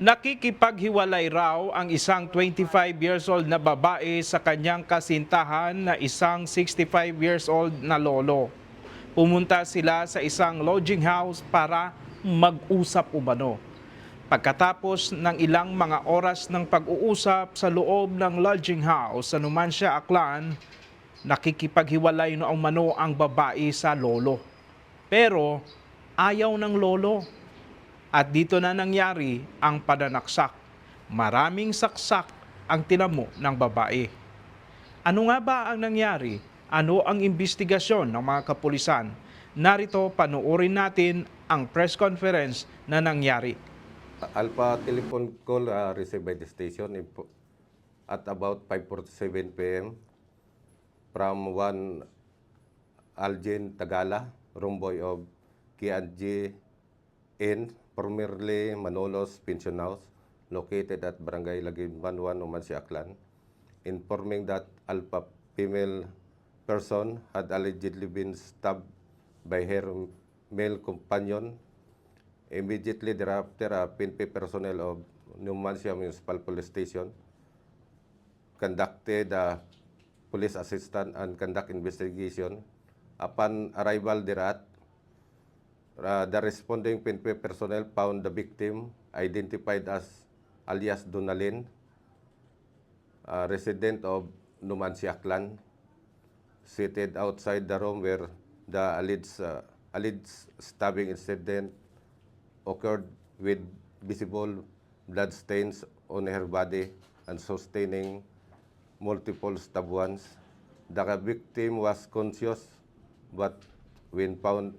Nakikipaghiwalay raw ang isang 25 years old na babae sa kanyang kasintahan na isang 65 years old na lolo. Pumunta sila sa isang lodging house para mag-usap umano. Pagkatapos ng ilang mga oras ng pag-uusap sa loob ng lodging house sa Numancia, Aklan, nakikipaghiwalay na umano ang babae sa lolo. Pero ayaw ng lolo. At dito na nangyari ang pananaksak. Maraming saksak ang tinamo ng babae. Ano nga ba ang nangyari? Ano ang investigasyon ng mga kapulisan? Narito panoorin natin ang press conference na nangyari. Alpha telephone call received by the station at about 5:47 p.m. from one Algin Tagala, room boy of Kianji Inn, formerly Manolos Pension House, located at Barangay Laginban 1, Numancia, Aklan, informing that Alpha female person had allegedly been stabbed by her male companion. Immediately thereafter, PNP personnel of Numancia Municipal Police Station conducted police assistance and conduct investigation. Upon arrival thereat, the responding PNP personnel found the victim identified as alias Donalyn, resident of Numancia, Aklan, seated outside the room where the alleged stabbing incident occurred, with visible blood stains on her body and sustaining multiple stab wounds. The victim was conscious, but when found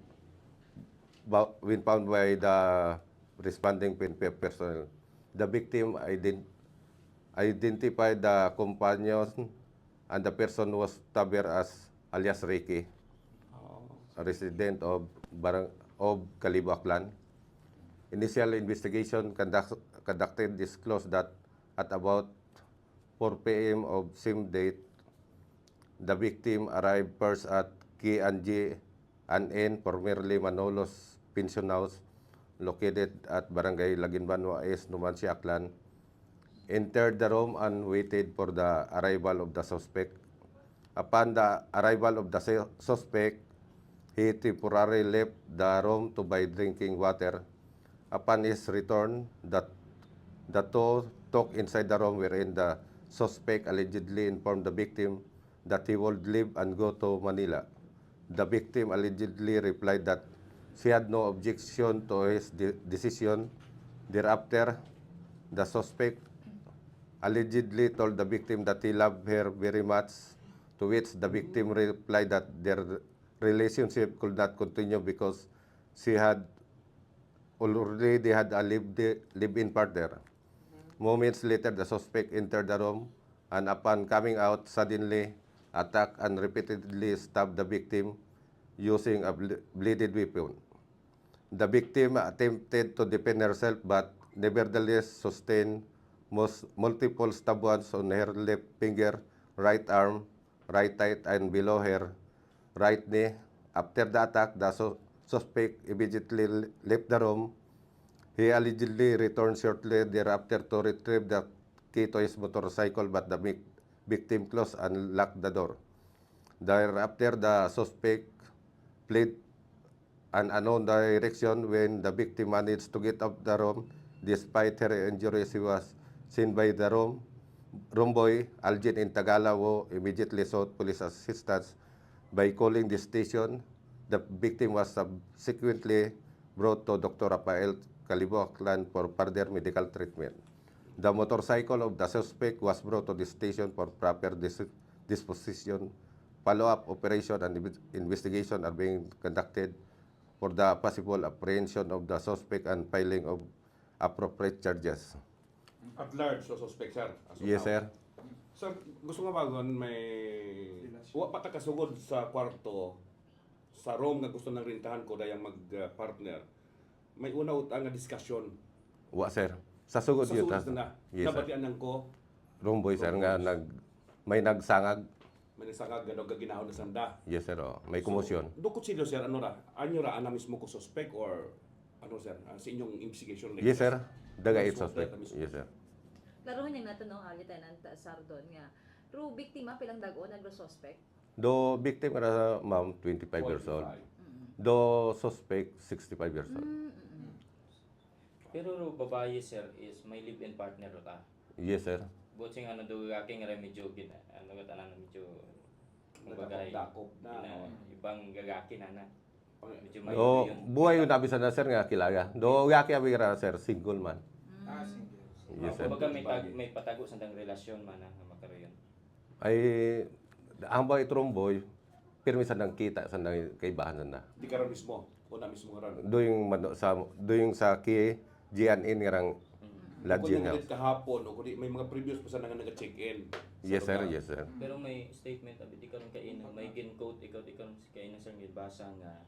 by the responding PNP personnel, the victim identified the companion and the person was stabbed as alias Ricky, a resident of Kalibo, Aklan. Initial investigation conducted disclosed that at about 4 p.m. of same date, the victim arrived first at Kianji Inn, formerly Manolos Pension House, located at Barangay Laginban West, Numancia, Aklan, entered the room and waited for the arrival of the suspect. Upon the arrival of the suspect, he temporarily left the room to buy drinking water. Upon his return, the two talked inside the room wherein the suspect allegedly informed the victim that he would leave and go to Manila. The victim allegedly replied that she had no objection to his decision. Thereafter, the suspect allegedly told the victim that he loved her very much, to which the victim replied that their relationship could not continue because she had already had a live-in partner. Moments later, the suspect entered the room and upon coming out, suddenly attacked and repeatedly stabbed the victim using a bladed weapon. The victim attempted to defend herself but nevertheless sustained multiple stab wounds on her left finger, right arm, right thigh, and below her right knee. After the attack, the suspect immediately left the room. He allegedly returned shortly thereafter to retrieve the key to his motorcycle, but the victim closed and locked the door. Thereafter, the suspect fled an unknown direction. When the victim managed to get out of the room, despite her injuries, he was seen by the room boy, Algin in Tagala, who immediately sought police assistance by calling the station. The victim was subsequently brought to Dr. Rafael Kalibo, Aklan, for further medical treatment. The motorcycle of the suspect was brought to the station for proper disposition. Follow-up operation and investigation are being conducted for the possible apprehension of the suspect and filing of appropriate charges. At large, so suspect, sir. Yes, sir. Sir, gusto nga bagon may wa pa ta kasugod sa kwarto sa room nga gusto nang rintahan ko dayang mag-partner. May una utang nga discussion. Wa, sir. Sa sugod Sa yun. sugod na. Yes, sir. Nabatian nang ko, Room boy, sir, nga may nagsangag. may nasangag gano gaginahon na sanda. Yes, sir. Oh. May komosyon. So, dukot sila, sir, ano ra? Anyo ra ana mismo ko suspect or ano, sir? Sa inyong investigation? Yes, sir. Daga it suspect. Mismo. Yes, sir. Laro niyang natanong Lieutenant Sardon nga. Ru biktima pilang dago nagro-suspect. Do victim era ma'am 25 years old. Do suspect 65 years old. Pero babae sir is may live-in partner ta. Yes, sir. Botsing ano do aking medyo ano ka tanan medyo bagay. Dakop na. Ibang gagaki na. Medyo may Do yun. buhay yung nabisan na sir nga kilaga. Do yaki abira sir single man. Yes, sir. Kumbaga may patago sa dang relasyon man nga makaroon. Ay ang boy tromboy pirmi sa nang kita sa nang kaibahan na. Di ka rin mismo. Una mismo ka rin. Doing sa ki GNN ngarang lodging Kung house. kahapon o kundi may mga previous pa sa nag-check-in. Yes, sir. Yes, sir. Pero may statement abi di karon kaino may gin-quote ikaw di karon kaino sir gibasa nga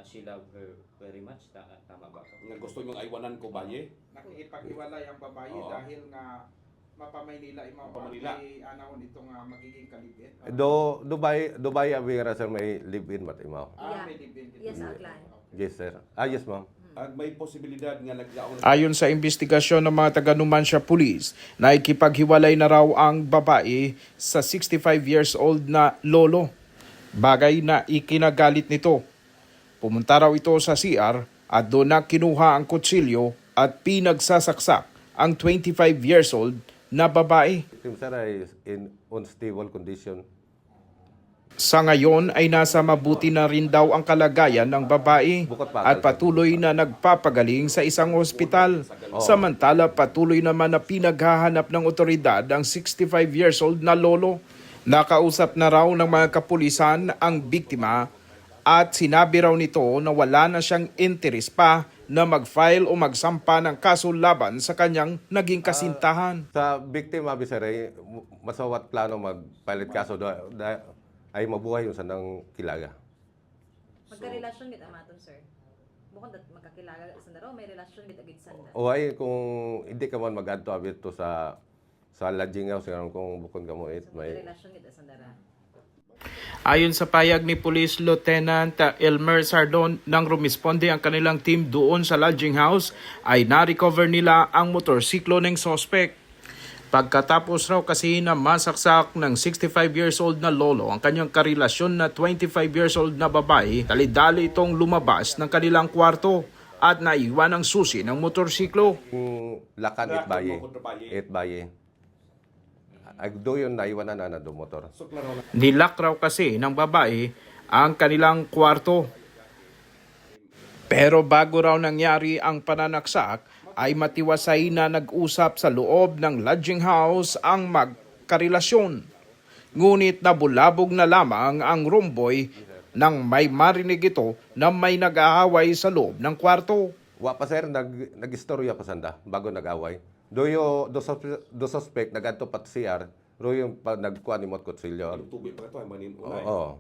she love her very much tama ba ka? Nga gusto nyong aiwanan ko baye. Nakikipaghiwalay ang babae Oo. dahil nga Mapamanila Mapamanila. anahon itong magiging kalibin. Dubai abira sir may live-in mat imaw. Yeah. May live-in dito. Yes, Aklan. Yes, sir. Ah, yes, ma'am. At may posibilidad nga naglaon. Ayon sa investigasyon ng mga taga-Numancia Police, naikipaghiwalay na raw ang babae sa 65 years old na lolo. Bagay na ikinagalit nito. Pumunta raw ito sa CR at doon na kinuha ang kutsilyo at pinagsasaksak ang 25 years old na babae. Team sir ay in unstable condition. Sa ngayon ay nasa mabuti na rin daw ang kalagayan ng babae at patuloy na nagpapagaling sa isang ospital. Samantala patuloy naman na pinaghahanap ng otoridad ang 65 years old na lolo. Nakausap na raw ng mga kapulisan ang biktima at sinabi raw nito na wala na siyang interes pa na mag-file o magsampa ng kaso laban sa kanyang naging kasintahan. Sa biktima abi sir ay masawat plano magpalit kaso ay mabuhay yung sanang kilaga. Magka-relasyon gid amaton sir. Bukod dat magkakilala sa daro may relasyon gid agid sanda. O ay kung hindi ka man mag-adto abi to sa lodging house kung bukod ka mo it May may relasyon gid sa dara. Ayon sa payag ni Police Lieutenant Elmer Sardon nang rumisponde ang kanilang team doon sa lodging house ay na-recover nila ang motorsiklo ng suspect. Pagkatapos raw kasi na masaksak ng 65 years old na lolo ang kanyang karelasyon na 25 years old na babae, dali-dali itong lumabas ng kanilang kwarto at naiwan ang susi ng motorsiklo. kung lakan it baye. Agdo yun naiwanan na do motor. So klaro na. Nilak raw kasi ng babae ang kanilang kwarto. Pero bago raw nangyari ang pananaksak, ay matiwasay na nag-usap sa loob ng lodging house ang magkarelasyon. Ngunit nabulabog na lamang ang roomboy nang may marinig ito na may nag-aaway sa loob ng kwarto. Wa pa sir nag-istorya pa sanda bago nag-away. Do suspect nagadto pat CR ro yung nagkuha ni mot kutsilyo. Ang tubig pa ito ay manin unay. Oo.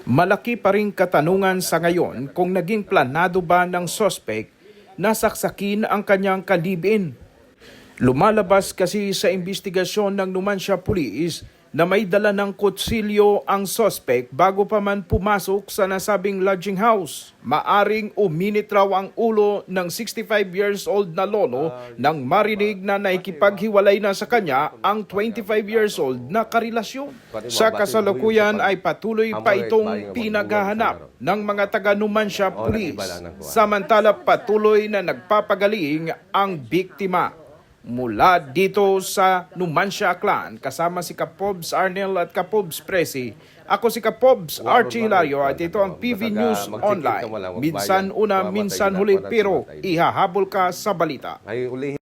Malaki pa ring katanungan sa ngayon kung naging planado ba ng suspect na saksakin ang kanyang kalibin. Lumalabas kasi sa investigasyon ng Numancia Police na may dala ng kutsilyo ang suspect bago pa man pumasok sa nasabing lodging house. Maaring uminit raw ang ulo ng 65 years old na lolo nang marinig na naikipaghiwalay na sa kanya ang 25 years old na karelasyon. Sa kasalukuyan ay patuloy pa itong pinaghahanap ng mga taga-Numancia Police. Samantala patuloy na nagpapagaling ang biktima. Mula dito sa Numancia Aklan, kasama si Kapobs Arnel at Kapobs Presi. Ako si Kapobs Archie Hilario at ito ang PV News Online. Minsan una, minsan huli, pero ihahabol ka sa balita. Ay uli